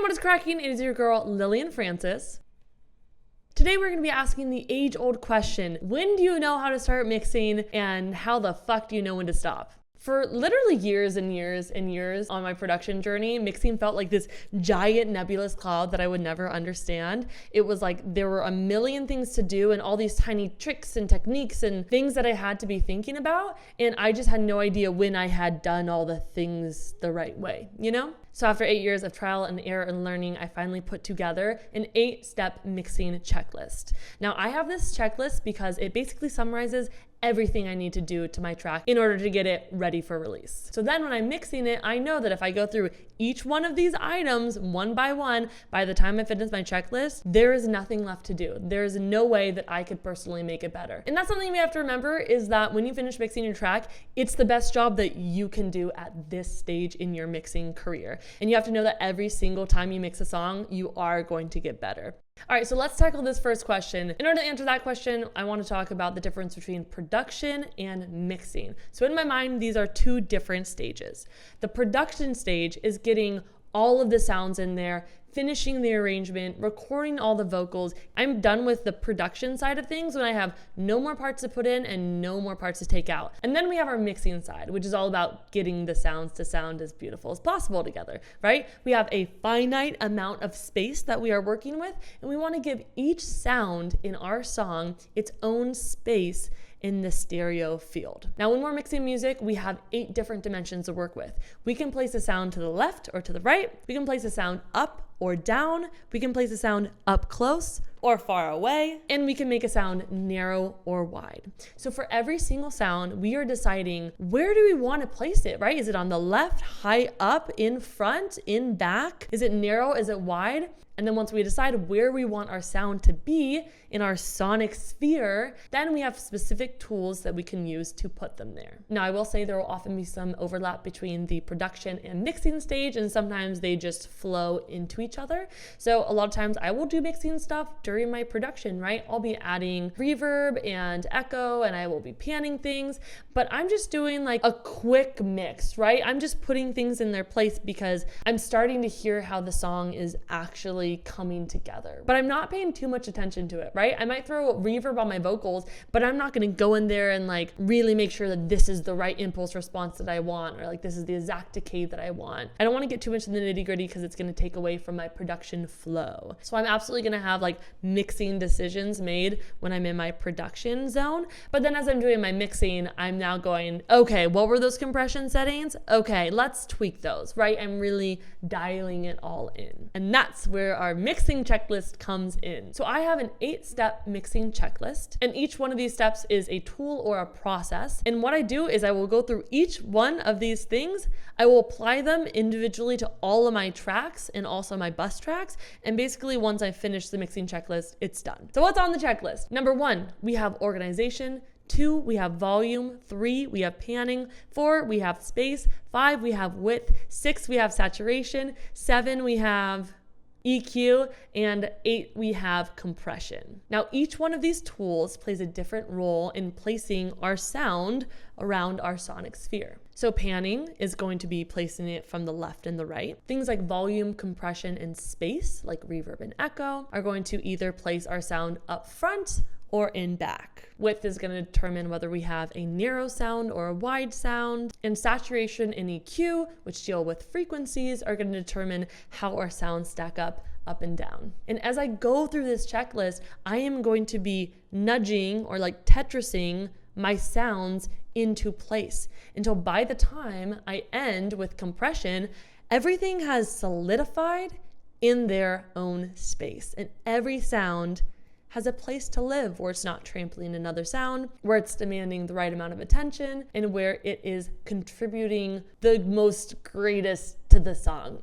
what is cracking? It is your girl, Lillian Francis. Today we're going to be asking the age-old question, when do you know how to start mixing and how the fuck do you know when to stop? For literally years and years and years on my production journey, mixing felt like this giant nebulous cloud that I would never understand. It was like there were a million things to do and all these tiny tricks and techniques and things that I had to be thinking about. And I just had no idea when I had done all the things the right way, you know? So after 8 years of trial and error and learning, I finally put together an 8-step mixing checklist. Now I have this checklist because it basically summarizes everything I need to do to my track in order to get it ready for release. So then when I'm mixing it, I know that if I go through each one of these items one by one, by the time I finish my checklist, there is nothing left to do. There's no way that I could personally make it better. And that's something we have to remember is that when you finish mixing your track, it's the best job that you can do at this stage in your mixing career. And you have to know that every single time you mix a song, you are going to get better. All right, so let's tackle this first question. In order to answer that question, I want to talk about the difference between production and mixing. So in my mind, these are two different stages. The production stage is getting all of the sounds in there, finishing the arrangement, recording all the vocals. I'm done with the production side of things when I have no more parts to put in and no more parts to take out. And then we have our mixing side, which is all about getting the sounds to sound as beautiful as possible together, right? We have a finite amount of space that we are working with, and we want to give each sound in our song its own space in the stereo field. Now, when we're mixing music, we have 8 different dimensions to work with. We can place a sound to the left or to the right. We can place a sound up or down. We can place a sound up close or far away, and we can make a sound narrow or wide. So for every single sound, we are deciding where do we want to place it, right? Is it on the left, high up, in front, in back? Is it narrow? Is it wide? And then once we decide where we want our sound to be in our sonic sphere, then we have specific tools that we can use to put them there. Now, I will say there will often be some overlap between the production and mixing stage, and sometimes they just flow into each other. So a lot of times I will do mixing stuff during my production, right? I'll be adding reverb and echo, and I will be panning things, but I'm just doing like a quick mix, right? I'm just putting things in their place because I'm starting to hear how the song is actually coming together. But I'm not paying too much attention to it, right? I might throw reverb on my vocals, but I'm not going to go in there and like really make sure that this is the right impulse response that I want, or like this is the exact decay that I want. I don't want to get too much in the nitty gritty because it's going to take away from my production flow. So I'm absolutely going to have like mixing decisions made when I'm in my production zone. But then as I'm doing my mixing, I'm now going, okay, what were those compression settings? Okay, let's tweak those, right? I'm really dialing it all in. And that's where our mixing checklist comes in. So I have an 8-step mixing checklist, and each one of these steps is a tool or a process. And what I do is I will go through each one of these things. I will apply them individually to all of my tracks and also my bus tracks. And basically once I finish the mixing checklist, it's done. So what's on the checklist? Number 1, we have organization. 2, we have volume. 3, we have panning. 4, we have space. 5, we have width. 6, we have saturation. 7, we have EQ, and 8, we have compression. Now, each one of these tools plays a different role in placing our sound around our sonic sphere. So panning is going to be placing it from the left and the right. Things like volume, compression, and space, like reverb and echo, are going to either place our sound up front or in back. Width is going to determine whether we have a narrow sound or a wide sound. And saturation and EQ, which deal with frequencies, are going to determine how our sounds stack up and down. And as I go through this checklist, I am going to be nudging or like Tetrising my sounds into place until by the time I end with compression, everything has solidified in their own space, and every sound has a place to live where it's not trampling another sound, where it's demanding the right amount of attention, and where it is contributing the most greatest to the song.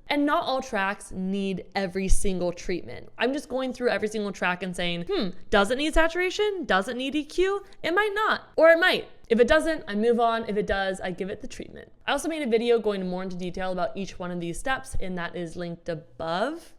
And not all tracks need every single treatment. I'm just going through every single track and saying, does it need saturation? Does it need EQ? It might not, or it might. If it doesn't, I move on. If it does, I give it the treatment. I also made a video going more into detail about each one of these steps, and that is linked above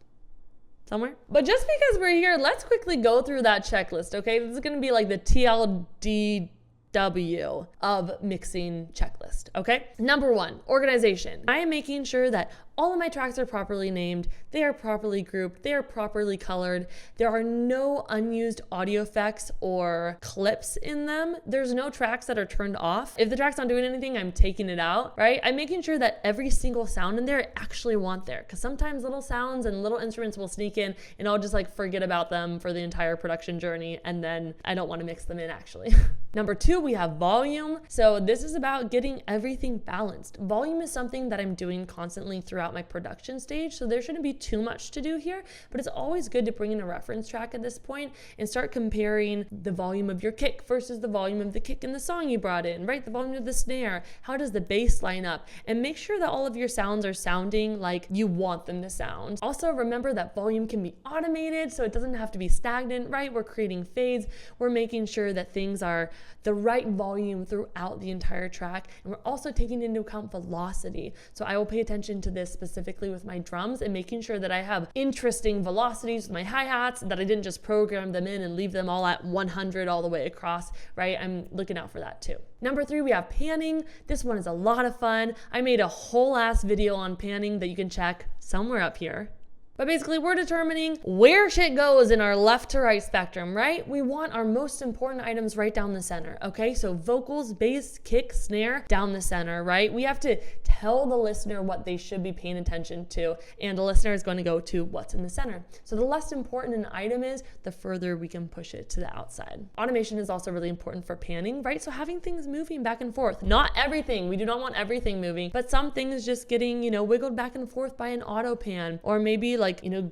somewhere. But just because we're here, let's quickly go through that checklist, okay? This is gonna be like the TLD W of mixing checklist, okay? Number 1, organization. I am making sure that all of my tracks are properly named, they are properly grouped, they are properly colored. There are no unused audio effects or clips in them. There's no tracks that are turned off. If the track's not doing anything, I'm taking it out, right? I'm making sure that every single sound in there I actually want there, because sometimes little sounds and little instruments will sneak in and I'll just like forget about them for the entire production journey, and then I don't want to mix them in actually. Number 2, we have volume. So this is about getting everything balanced. Volume is something that I'm doing constantly throughout my production stage, so there shouldn't be too much to do here, but it's always good to bring in a reference track at this point and start comparing the volume of your kick versus the volume of the kick in the song you brought in, right? The volume of the snare, how does the bass line up? And make sure that all of your sounds are sounding like you want them to sound. Also, remember that volume can be automated, so it doesn't have to be stagnant, right? We're creating fades, we're making sure that things are the right volume throughout the entire track, and we're also taking into account velocity. So I will pay attention to this specifically with my drums and making sure that I have interesting velocities with my hi-hats, that I didn't just program them in and leave them all at 100 all the way across, right? I'm looking out for that too. Number 3, we have panning. This one is a lot of fun. I made a whole ass video on panning that you can check somewhere up here. But basically, we're determining where shit goes in our left to right spectrum, right? We want our most important items right down the center, okay? So vocals, bass, kick, snare, down the center, right? We have to tell the listener what they should be paying attention to, and the listener is going to go to what's in the center. So the less important an item is, the further we can push it to the outside. Automation is also really important for panning, right? So having things moving back and forth. Not everything. We do not want everything moving, but some things just getting, wiggled back and forth by an auto pan, or maybe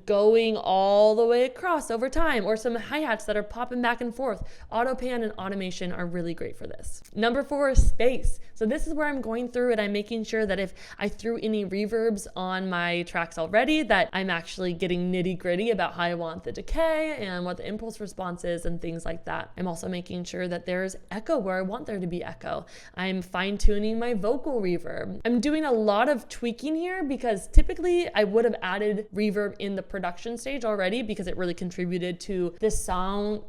going all the way across over time, or some hi-hats that are popping back and forth. Auto pan and automation are really great for this. Number 4 is space. So this is where I'm going through and I'm making sure that if I threw any reverbs on my tracks already, that I'm actually getting nitty gritty about how I want the decay and what the impulse response is and things like that. I'm also making sure that there's echo where I want there to be echo. I'm fine tuning my vocal reverb. I'm doing a lot of tweaking here because typically I would have added reverb in the production stage already because it really contributed to the song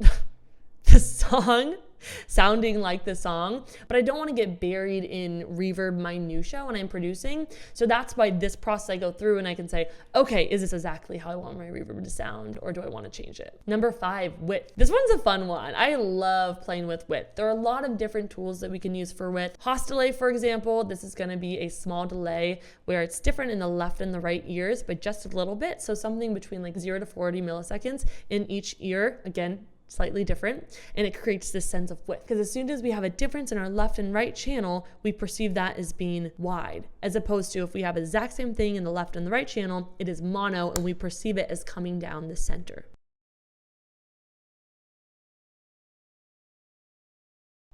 sounding like the song, but I don't want to get buried in reverb minutia when I'm producing. So that's why this process I go through and I can say, okay, is this exactly how I want my reverb to sound, or do I want to change it? Number 5, width. This one's a fun one. I love playing with width. There are a lot of different tools that we can use for width. Hoss delay, for example, this is going to be a small delay where it's different in the left and the right ears, but just a little bit. So something between like 0 to 40 milliseconds in each ear. Again, slightly different, and it creates this sense of width, because as soon as we have a difference in our left and right channel, we perceive that as being wide, as opposed to if we have the exact same thing in the left and the right channel, it is mono and we perceive it as coming down the center.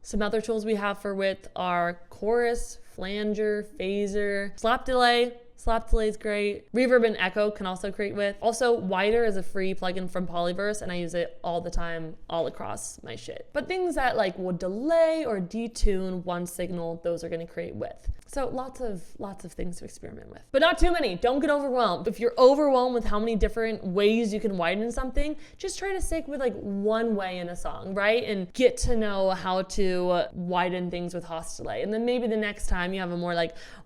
Some other tools we have for width are chorus, flanger, phaser, slap delay. Slap delay is great. Reverb and echo can also create width. Also, wider is a free plugin from Polyverse, and I use it all the time, all across my shit. But things that will delay or detune one signal, those are gonna create width. So lots of things to experiment with, but not too many. Don't get overwhelmed. If you're overwhelmed with how many different ways you can widen something, just try to stick with one way in a song, right? And get to know how to widen things with Hoss delay. And then maybe the next time you have a more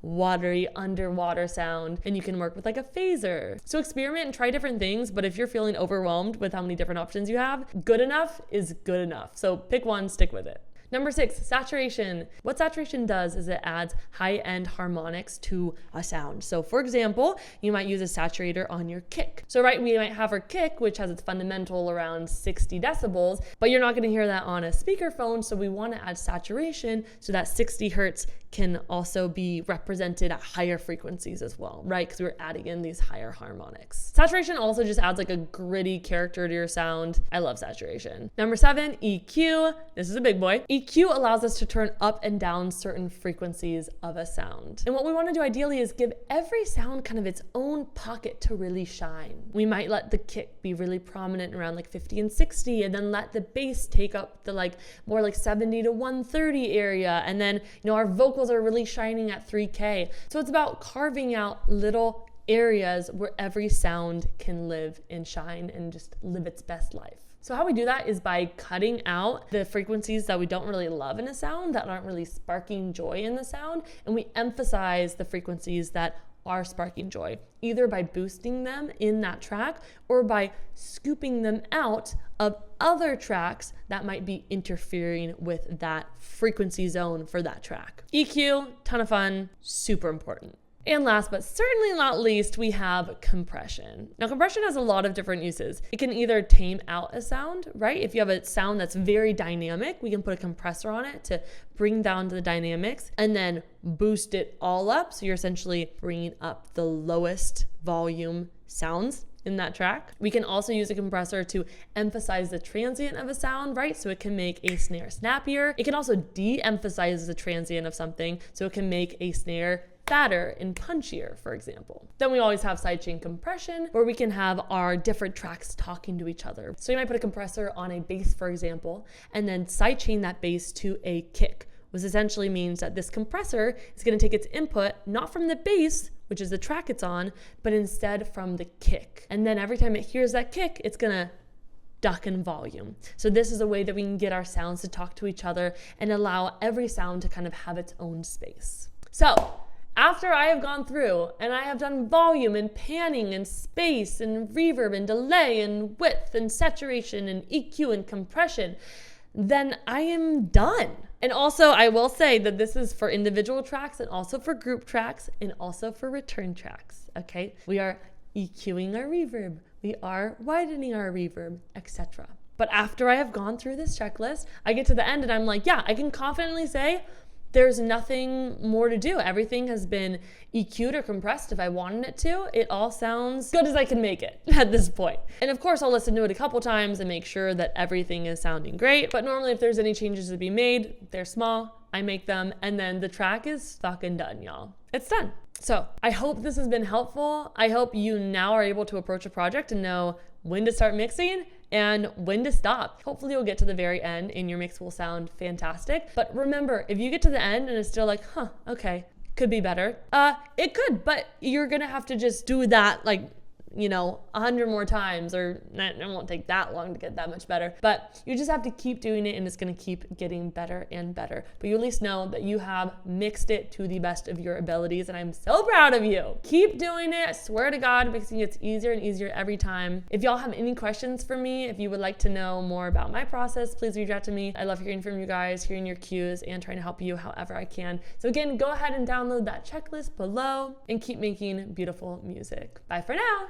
watery underwater sound and you can work with a phaser. So experiment and try different things, but if you're feeling overwhelmed with how many different options you have, good enough is good enough. So pick one, stick with it. Number 6, saturation. What saturation does is it adds high-end harmonics to a sound. So for example, you might use a saturator on your kick. So right, we might have our kick, which has its fundamental around 60 decibels, but you're not gonna hear that on a speakerphone, so we wanna add saturation so that 60 hertz can also be represented at higher frequencies as well, right? Because we're adding in these higher harmonics. Saturation also just adds a gritty character to your sound. I love saturation. Number 7, EQ. This is a big boy. EQ allows us to turn up and down certain frequencies of a sound. And what we want to do ideally is give every sound kind of its own pocket to really shine. We might let the kick be really prominent around 50 and 60, and then let the bass take up the more 70 to 130 area. And then, our vocals are really shining at 3K. So it's about carving out little areas where every sound can live and shine and just live its best life. So how we do that is by cutting out the frequencies that we don't really love in a sound, that aren't really sparking joy in the sound, and we emphasize the frequencies that are sparking joy, either by boosting them in that track or by scooping them out of other tracks that might be interfering with that frequency zone for that track. EQ, ton of fun, super important. And last but certainly not least, we have compression. Now, compression has a lot of different uses. It can either tame out a sound, right? If you have a sound that's very dynamic, we can put a compressor on it to bring down the dynamics and then boost it all up. So you're essentially bringing up the lowest volume sounds in that track. We can also use a compressor to emphasize the transient of a sound, right? So it can make a snare snappier. It can also de-emphasize the transient of something, so it can make a snare fatter and punchier, for example. Then we always have sidechain compression, where we can have our different tracks talking to each other. So you might put a compressor on a bass, for example, and then sidechain that bass to a kick, which essentially means that this compressor is going to take its input not from the bass, which is the track it's on, but instead from the kick. And then every time it hears that kick, it's going to duck in volume. So this is a way that we can get our sounds to talk to each other and allow every sound to kind of have its own space. So after I have gone through and I have done volume and panning and space and reverb and delay and width and saturation and EQ and compression, then I am done. And also, I will say that this is for individual tracks and also for group tracks and also for return tracks, okay? We are EQing our reverb, we are widening our reverb, etc. But after I have gone through this checklist, I get to the end and I'm like, yeah, I can confidently say there's nothing more to do. Everything has been EQ'd or compressed if I wanted it to. It all sounds good as I can make it at this point. And of course, I'll listen to it a couple times and make sure that everything is sounding great. But normally if there's any changes to be made, they're small, I make them, and then the track is fucking done, y'all. It's done. So I hope this has been helpful. I hope you now are able to approach a project and know when to start mixing and when to stop. Hopefully you'll get to the very end and your mix will sound fantastic. But remember, if you get to the end and it's still like, okay, could be better. It could, but you're gonna have to just do that 100 more times, or it won't take that long to get that much better. But you just have to keep doing it and it's gonna keep getting better and better. But you at least know that you have mixed it to the best of your abilities, and I'm so proud of you. Keep doing it. I swear to God, mixing gets easier and easier every time. If y'all have any questions for me, if you would like to know more about my process, please reach out to me. I love hearing from you guys, hearing your cues, and trying to help you however I can. So again, go ahead and download that checklist below and keep making beautiful music. Bye for now.